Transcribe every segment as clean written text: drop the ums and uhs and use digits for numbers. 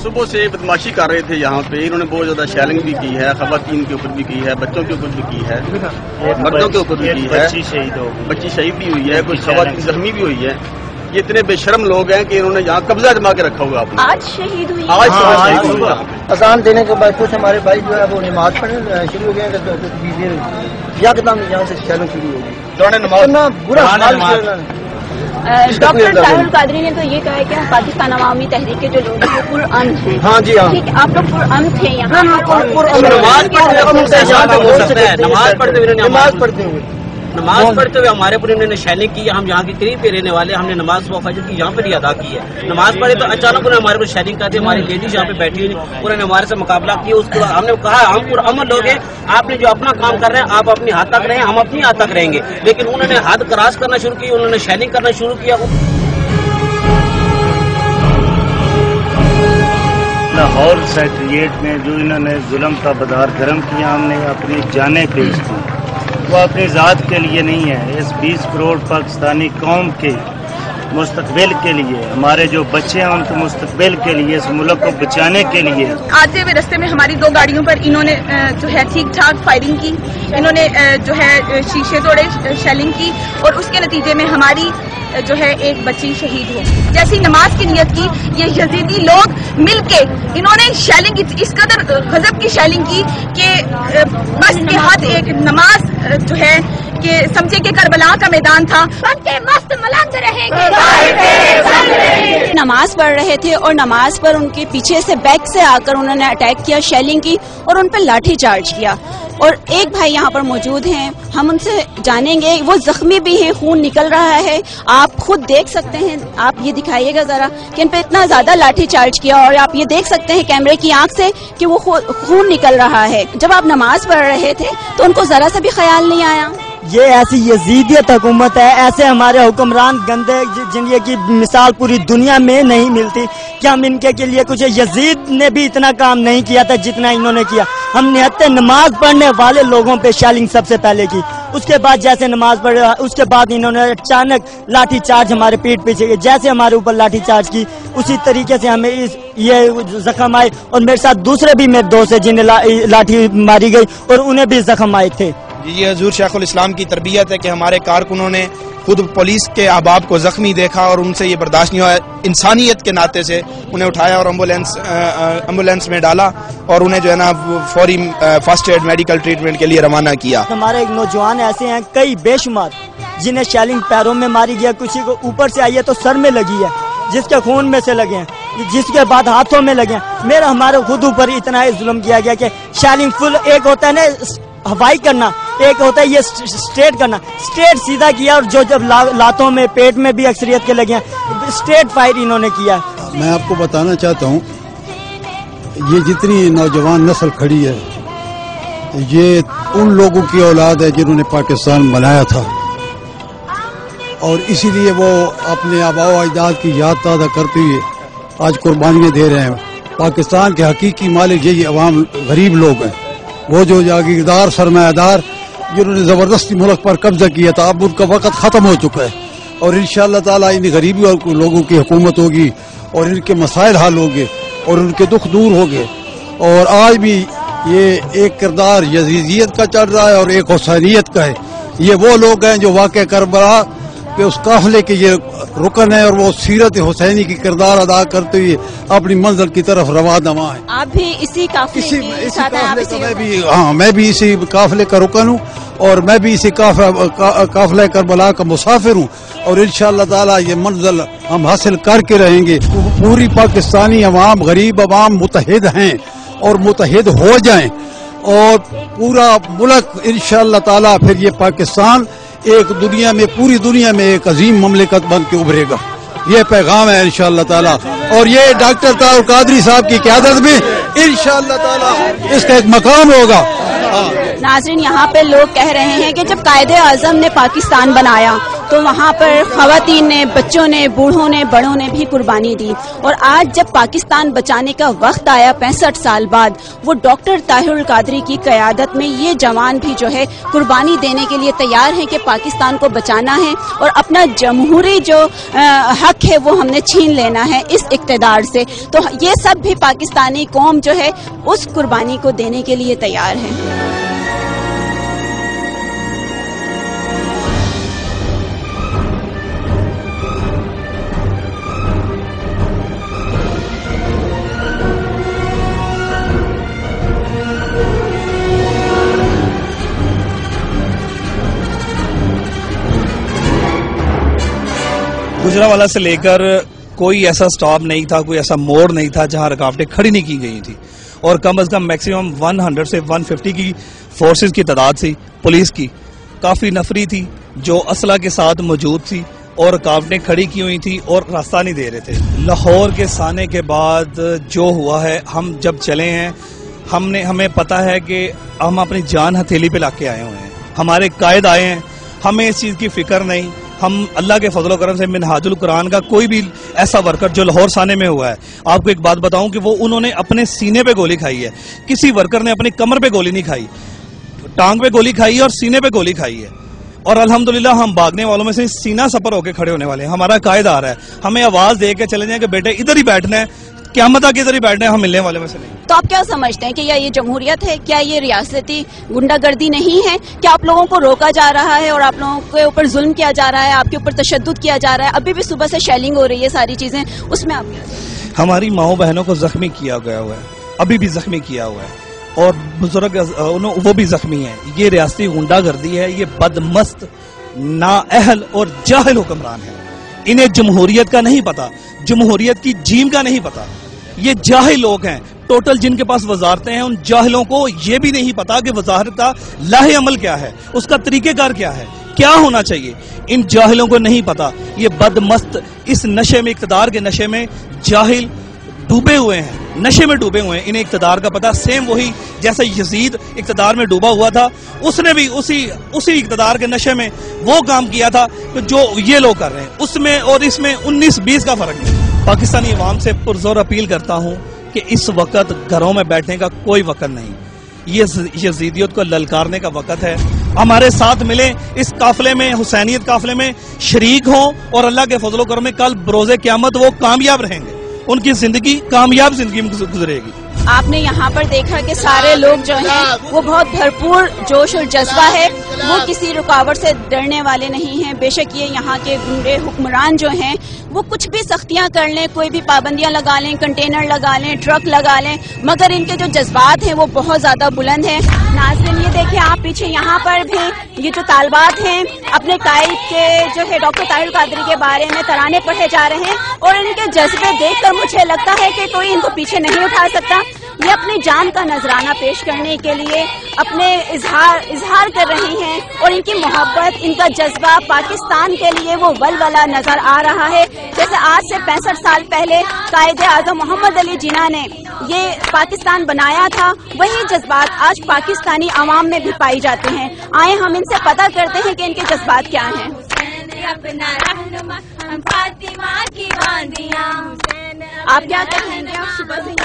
صبح سے بدماشی کر رہے تھے یہاں پہ. انہوں نے بہت زیادہ شیلنگ بھی کی ہے, خواتین کے اوپر بھی کی ہے, بچوں کے اوپر بھی کی ہے, مردوں کے اوپر بھی کی ہے. بچی شہید بھی ہوئی ہے, کچھ خواتین زخمی بھی ہوئی ہے. یہ اتنے بے شرم لوگ ہیں کہ انہوں نے یہاں قبضہ جما کے رکھا ہوا. آج شہید ہوئی, آج شہید ہوئی. اذان دینے کے بعد کچھ ہمارے بھائی جو ہے وہ نماز پڑھنے شروع ہو گئے ہیں, تو یکدم یہاں سے شیلنگ شروع ہو گئی. برا حال. ڈاکٹر طاہر القادری نے تو یہ کہا ہے کہ پاکستان عوامی تحریک کے جو لوگ ہیں وہ پرامن ہیں. ہاں جی ہاں, ٹھیک, آپ لوگ پرامن تھے یہاں. نماز پڑھتے ہوئے ہمارے اوپر انہوں نے شیلنگ کی. ہم یہاں کے قریب کے رہنے والے, ہم نے نماز فجر کی یہاں پہ ہی ادا کی ہے. نماز پڑھے تو اچانک انہوں نے ہمارے اوپر شیلنگ کر دی. ہماری لیڈیز یہاں پہ بیٹھی ہوئی, انہوں نے ہمارے سے مقابلہ کیا. اس کے بعد ہم نے کہا ہم پرامن لوگ ہیں, آپ نے جو اپنا کام کر رہے ہیں آپ اپنی حد تک رہیں, ہم اپنی حد تک رہیں گے. لیکن انہوں نے حد کراس کرنا شروع کی, انہوں نے شیلنگ کرنا شروع کیا. لاہور سیکریٹریٹ میں جو انہوں نے ظلم کا بدار گرم کیا, ہم نے اپنی جانیں پیش کی. وہ اپنی ذات کے لیے نہیں ہے, اس 20 کروڑ پاکستانی قوم کے مستقبل کے لیے, ہمارے جو بچے ہیں ان کے مستقبل کے لیے, اس ملک کو بچانے کے لیے. آتے ہوئے رستے میں ہماری 2 گاڑیوں پر انہوں نے جو ہے ٹھیک ٹھاک فائرنگ کی. انہوں نے جو ہے شیشے توڑے, شیلنگ کی, اور اس کے نتیجے میں ہماری جو ہے ایک بچی شہید ہو. جیسی نماز کی نیت کی, یہ یزیدی لوگ مل کے انہوں نے شیلنگ کی, اس قدر غضب کی شیلنگ کی کہ بس کے ہاتھ ایک نماز جو ہے کہ سمجھے کہ کربلا کا میدان تھا. مست ملنگ رہے گے. نماز پڑھ رہے تھے اور نماز پر ان کے پیچھے سے بیک سے آ کر انہوں نے اٹیک کیا, شیلنگ کی اور ان پہ لاٹھی چارج کیا. اور ایک بھائی یہاں پر موجود ہیں, ہم ان سے جانیں گے. وہ زخمی بھی ہیں, خون نکل رہا ہے, آپ خود دیکھ سکتے ہیں. آپ یہ دکھائیے گا ذرا کہ ان پہ اتنا زیادہ لاٹھی چارج کیا, اور آپ یہ دیکھ سکتے ہیں کیمرے کی آنکھ سے کہ وہ خون نکل رہا ہے. جب آپ نماز پڑھ رہے تھے تو ان کو ذرا سا بھی خیال نہیں آیا؟ یہ ایسی یزیدیت حکومت ہے, ایسے ہمارے حکمران گندے جن کی مثال پوری دنیا میں نہیں ملتی. کہ ہم ان کے لیے کچھ, یزید نے بھی اتنا کام نہیں کیا تھا جتنا انہوں نے کیا. ہم نے نماز پڑھنے والے لوگوں پہ شیلنگ سب سے پہلے کی, اس کے بعد جیسے نماز پڑھ, اس کے بعد انہوں نے اچانک لاٹھی چارج ہمارے پیٹ پیچھے, جیسے ہمارے اوپر لاٹھی چارج کی اسی طریقے سے ہمیں یہ زخم آئے. اور میرے ساتھ دوسرے بھی میرے دوست ہیں جنہیں لاٹھی ماری گئی اور انہیں بھی زخم آئے تھے. یہ حضور شیخ الاسلام کی تربیت ہے کہ ہمارے کارکنوں نے خود پولیس کے احباب کو زخمی دیکھا اور ان سے یہ برداشت نہیں ہوا. انسانیت کے ناطے سے انہیں اٹھایا اور ایمبولینس میں ڈالا اور انہیں جو ہے نا فوری فرسٹ ایڈ میڈیکل ٹریٹمنٹ کے لیے روانہ کیا. ہمارے نوجوان ایسے ہیں کئی بے شمار جنہیں شیلنگ پیروں میں ماری گیا, کسی کو اوپر سے آئی ہے تو سر میں لگی ہے, جس کے خون میں سے لگے ہیں, جس کے بعد ہاتھوں میں لگے ہیں. ہمارے خود اوپر اتنا ظلم کیا گیا کہ شیلنگ فل, ایک ہوتا ہے نا ہوائی کرنا, ایک ہوتا ہے یہ اسٹریٹ کرنا. اسٹریٹ سیدھا کیا, اور جو جب لاتوں میں پیٹ میں بھی اکثریت کے لگے ہیں, اسٹریٹ فائر انہوں نے کیا. میں آپ کو بتانا چاہتا ہوں, یہ جتنی نوجوان نسل کھڑی ہے یہ ان لوگوں کی اولاد ہے جنہوں نے پاکستان بنایا تھا, اور اسی لیے وہ اپنے آباء و اجداد کی یاد تازہ کرتے ہوئے آج قربانیاں دے رہے ہیں. پاکستان کے حقیقی مالک یہی عوام غریب لوگ ہیں, وہ جو جاگیردار سرمایہ دار جنہوں نے زبردستی ملک پر قبضہ کیا تھا. اب ان کا وقت ختم ہو چکا ہے, اور انشاءاللہ تعالی ان غریبی لوگوں کی حکومت ہوگی, اور ان کے مسائل حل ہوں گے, اور ان کے دکھ دور ہوں گے. اور آج بھی یہ ایک کردار یزیدیت کا چل رہا ہے اور ایک حسینیت کا ہے. یہ وہ لوگ ہیں جو واقع کربلا کہ اس قافلے کے یہ رکن ہے, اور وہ سیرت حسینی کی کردار ادا کرتے ہوئے اپنی منزل کی طرف رواں ہیں. آپ بھی اسی قافلے کے ساتھ ہیں؟ ہاں, میں بھی اسی قافلے کا رکن ہوں, اور میں بھی اسی قافلے کربلا کا مسافر ہوں, اور انشاءاللہ تعالی یہ منزل ہم حاصل کر کے رہیں گے. پوری پاکستانی عوام, غریب عوام متحد ہیں اور متحد ہو جائیں, اور پورا ملک انشاءاللہ تعالی پھر یہ پاکستان ایک دنیا میں, پوری دنیا میں ایک عظیم مملکت بن کے ابھرے گا. یہ پیغام ہے انشاءاللہ تعالی, اور یہ ڈاکٹر طاہر القادری صاحب کی قیادت میں انشاءاللہ تعالی اس کا ایک مقام ہوگا. नाज़रीन, यहाँ पे लोग कह रहे हैं कि जब कायदे आज़म ने पाकिस्तान बनाया तो वहाँ पर ख़वातीन ने, बच्चों ने, बूढ़ों ने, बड़ों ने भी कुर्बानी दी, और आज जब पाकिस्तान बचाने का वक्त आया 65 साल बाद, वो डॉक्टर ताहिरुल कादरी की क़यादत में ये जवान भी जो है कुर्बानी देने के लिए तैयार हैं कि पाकिस्तान को बचाना है और अपना जमहूरी जो हक है वो हमने छीन लेना है इस इक़्तिदार से। तो ये सब भी पाकिस्तानी कौम जो है उस कुर्बानी को देने के लिए तैयार है। गुजरावाला से लेकर कोई ऐसा स्टॉप नहीं था, कोई ऐसा मोड़ नहीं था जहां रुकावटें खड़ी नहीं की गई थी, और कम अज कम मैक्सिमम 100 से 150 की फोर्सेस की तादाद थी। पुलिस की काफी नफरी थी जो असला के साथ मौजूद थी और रुकावटें खड़ी की हुई थी और रास्ता नहीं दे रहे थे। लाहौर के साने के बाद जो हुआ है, हम जब चले हैं हमें पता है कि हम अपनी जान हथेली पे लाके आए हुए हैं। हमारे कायद आए हैं, हमें इस चीज की फिक्र नहीं। हम अल्लाह के फजल करम से मिनहाजुल कुरान का कोई भी ऐसा वर्कर जो लाहौर साने में हुआ है, आपको एक बात बताऊं कि वो उन्होंने अपने सीने पे गोली खाई है, किसी वर्कर ने अपनी कमर पे गोली नहीं खाई, टांग पे गोली खाई है और सीने पे गोली खाई है। और अल्हम्दुलिल्लाह हम भागने वालों में से सीना सपर होकर खड़े होने वाले हैं। हमारा कायद आ रहा है, हमें आवाज दे के चले जाए कि बेटे इधर ही बैठना है, क़यामत तक इधर ही बैठना है, हम मिलने वाले में से नहीं। तो आप क्या समझते हैं कि ये जमहूरियत है? क्या ये रियासती गुंडागर्दी नहीं है? क्या आप लोगों को रोका जा रहा है और आप लोगों के ऊपर जुल्म किया जा रहा है, आपके ऊपर तशद्दुद किया जा रहा है? अभी भी सुबह से शेलिंग हो रही है, सारी चीजें, उसमें आप हमारी माओ बहनों को जख्मी किया गया हुआ है, अभी भी जख्मी किया हुआ है, और बुजुर्ग वो भी जख्मी है। ये रियासती गुंडागर्दी है, ये बदमस्त, नाअहल और जाहिल हुक्मरान है। इन्हें जमहूरियत का नहीं पता, जमहूरियत की जीम का नहीं पता। ये जाहिल लोग हैं टोटल, जिनके पास वजारतें हैं। उन जाहिलों को ये भी नहीं पता कि वजारत का लाहे अमल क्या है, उसका तरीकेकार क्या है, क्या होना चाहिए। इन जाहिलों को नहीं पता। ये बदमस्त इस नशे में, इक़्तिदार के नशे में जाहिल डूबे हुए हैं, नशे में डूबे हुए हैं। इन्हें इक़्तिदार का पता, सेम वही जैसे यजीद इक़्तिदार में डूबा हुआ था, उसने भी उसी इक़्तिदार के नशे में वो काम किया था कि जो ये लोग कर रहे हैं। उसमें और इसमें 19-20 का फर्क है। पाकिस्तानी अवाम से पुरजोर अपील करता हूं कि इस वक्त घरों में बैठने का कोई वक्त नहीं, ये यजीदियत को ललकारने का वक्त है। हमारे साथ मिले इस काफिले में, हुसैनियत काफिले में शरीक हों, और अल्लाह के फजल करम में कल बरोज़े क़यामत वो कामयाब रहेंगे, उनकी जिंदगी कामयाब जिंदगी में गुजरेगी। आपने यहाँ पर देखा कि सारे लोग जो हैं वो बहुत भरपूर जोश और जज्बा है, वो किसी रुकावट से डरने वाले नहीं हैं। बेशक ये यहाँ के गुंडे हुक्मरान जो हैं वो कुछ भी सख्तियाँ कर लें, कोई भी पाबंदियाँ लगा लें, कंटेनर लगा लें, ट्रक लगा लें, मगर इनके जो जज्बात हैं वो बहुत ज्यादा बुलंद हैं। नाज़रीन, ये देखिए आप पीछे यहाँ पर भी ये जो तालबात हैं अपने कायद के जो है डॉक्टर ताहिरुल कादरी के बारे में तराने पढ़े जा रहे हैं, और इनके जज्बे देखकर मुझे लगता है कि कोई इनको पीछे नहीं उठा सकता। ये अपनी जान का नजराना पेश करने के लिए अपने इजहार कर रही हैं, और इनकी मोहब्बत, इनका जज्बा पाकिस्तान के लिए वो वलवला नजर आ रहा है। जैसे आज से 65 साल पहले कायदे आज़म मोहम्मद अली जिन्ना ने ये पाकिस्तान बनाया था, वही जज्बात आज पाकिस्तानी अवाम में भी पाई जाते हैं। आए हम इनसे पता करते हैं कि इनके जज्बात क्या हैं। आप क्या कहेंगे? आप सुबह से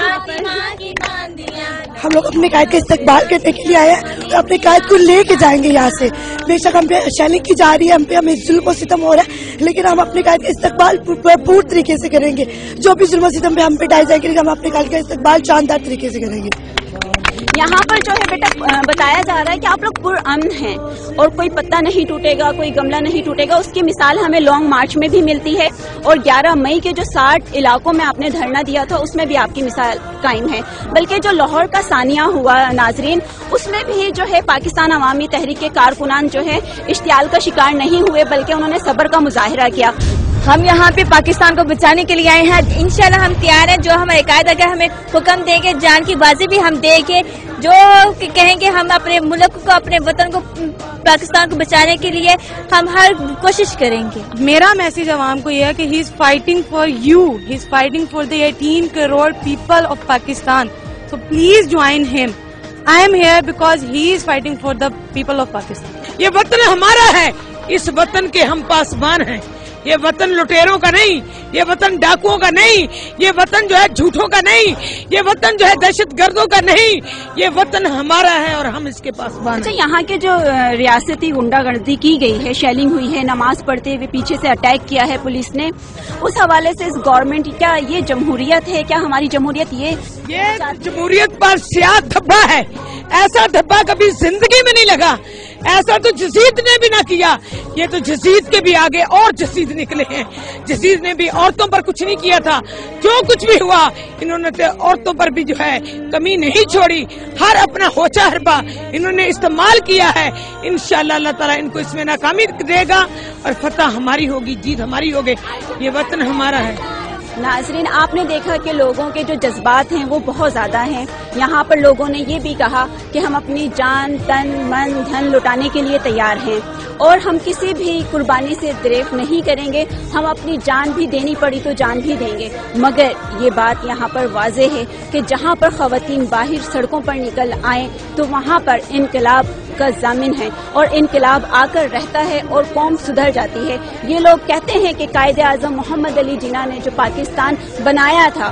हम लोग अपने कायद का इस्तकबाल करने के लिए आए हैं और अपने कायद को लेके जाएंगे यहाँ से। बेशक हम पे शेलिंग की जा रही है, हम पे हमें जुल्म और सितम हो रहा है, लेकिन हम अपने कायद का इस्तकबाल पूर्ण तरीके से करेंगे। जो भी जुल्म और सितम पे हम पे ढाई जाएंगे, हम अपने कायद का इस्तकबाल शानदार तरीके से करेंगे। यहाँ पर जो है बेटा बताया जा रहा है कि आप लोग पुरअमन हैं और कोई पत्ता नहीं टूटेगा, कोई गमला नहीं टूटेगा। उसकी मिसाल हमें लॉन्ग मार्च में भी मिलती है, और 11 मई के जो 60 इलाकों में आपने धरना दिया था उसमें भी आपकी मिसाल कायम है। बल्कि जो लाहौर का सानिया हुआ नाजरीन, उसमें भी जो है पाकिस्तान अवामी तहरीक के कारकुनान जो है इश्तियाल का शिकार नहीं हुए, बल्कि उन्होंने सब्र का मुजाहिरा किया। हम यहाँ पे पाकिस्तान को बचाने के लिए आए हैं। इंशाल्लाह हम तैयार हैं। जो हमारे कायद अगर हमें हुक्म देंगे, जान की बाजी भी हम देंगे, जो कहेंगे हम अपने मुल्क को, अपने वतन को, पाकिस्तान को बचाने के लिए हम हर कोशिश करेंगे। मेरा मैसेज अवाम को यह है कि he is fighting for you, he is fighting for the 18 crore people of Pakistan, so please join him. I am here because he is fighting for the people of Pakistan. ये वतन हमारा है, इस वतन के हम पासबान हैं। ये वतन लुटेरों का नहीं, ये वतन डाकुओं का नहीं, ये वतन जो है झूठों का नहीं, ये वतन जो है दहशत गर्दों का नहीं, ये वतन हमारा है और हम इसके पासबान। अच्छा, यहाँ के जो रियासती गुंडागर्दी की गई है, शेलिंग हुई है, नमाज पढ़ते हुए पीछे से अटैक किया है पुलिस ने, उस हवाले से इस गवर्नमेंट, क्या ये जमहूरियत है? क्या हमारी जमहूरियत ये जमहूरियत पर स्याह धब्बा है। ऐसा धब्बा कभी जिंदगी में नहीं लगा, ऐसा तो जसीद ने भी ना किया। ये तो जसीद के भी आगे और जसीद निकले हैं। जसीद ने भी औरतों पर कुछ नहीं किया था, जो कुछ भी हुआ इन्होंने तो औरतों पर भी जो है कमी नहीं छोड़ी। हर अपना होचा हरबा इन्होंने इस्तेमाल किया है। इंशाअल्लाह अल्लाह ताला इनको इसमें नाकामी देगा और फतह हमारी होगी, जीत हमारी होगी। ये वतन हमारा है। नाजरीन, आपने देखा कि लोगों के जो जज्बात हैं वो बहुत ज़्यादा हैं। यहाँ पर लोगों ने ये भी कहा कि हम अपनी जान, तन, मन, धन लुटाने के लिए तैयार हैं और हम किसी भी कुर्बानी से दरेफ नहीं करेंगे। हम अपनी जान भी देनी पड़ी तो जान भी देंगे, मगर ये बात यहाँ पर वाज़े है कि जहाँ पर ख़वातीन बाहर सड़कों पर निकल आएँ तो वहाँ पर इनकलाब का ज़ामिन है और इनकलाब आकर रहता है और कौम सुधर जाती है। ये लोग कहते हैं कि कायदे आज़म मोहम्मद अली जिन्ना ने जो पाकिस्तान बनाया था,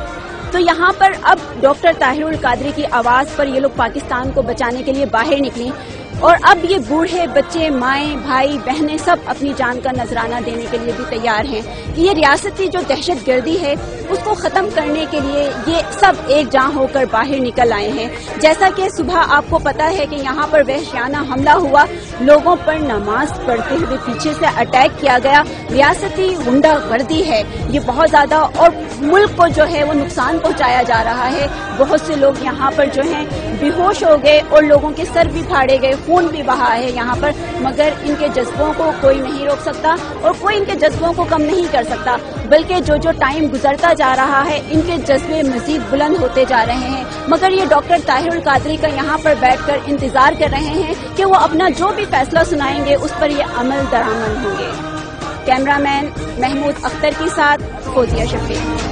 तो यहाँ पर अब डॉक्टर ताहिरुल कादरी की आवाज़ पर ये लोग पाकिस्तान को बचाने के लिए बाहर निकली और अब ये बूढ़े, बच्चे, माएँ, भाई, बहनें सब अपनी जान का नजराना देने के लिए भी तैयार हैं कि ये रियासती जो दहशत गर्दी है उसको ख़त्म करने के लिए ये सब एक जान होकर बाहर निकल आए हैं। जैसा कि सुबह आपको पता है कि यहाँ पर वहशियाना हमला हुआ, लोगों पर नमाज पढ़ते हुए पीछे से अटैक किया गया। रियासती गुंडागर्दी है ये बहुत ज़्यादा और मुल्क को जो है वो नुकसान पहुँचाया जा रहा है। बहुत से लोग यहाँ पर जो हैं बेहोश हो गए और लोगों के सर भी फाड़े गए, खून भी बहा है यहाँ पर, मगर इनके जज्बों को कोई नहीं रोक सकता और कोई इनके जज्बों को कम नहीं कर सकता, बल्कि जो जो टाइम गुजरता जा रहा है इनके जज्बे मजीद बुलंद होते जा रहे हैं। मगर ये डॉक्टर ताहिरुल कादरी का यहाँ पर बैठकर इंतजार कर रहे हैं कि वो अपना जो भी फैसला सुनाएंगे उस पर ये अमल दरामद होंगे। कैमरामैन महमूद अख्तर के साथ फोजिया शफीक।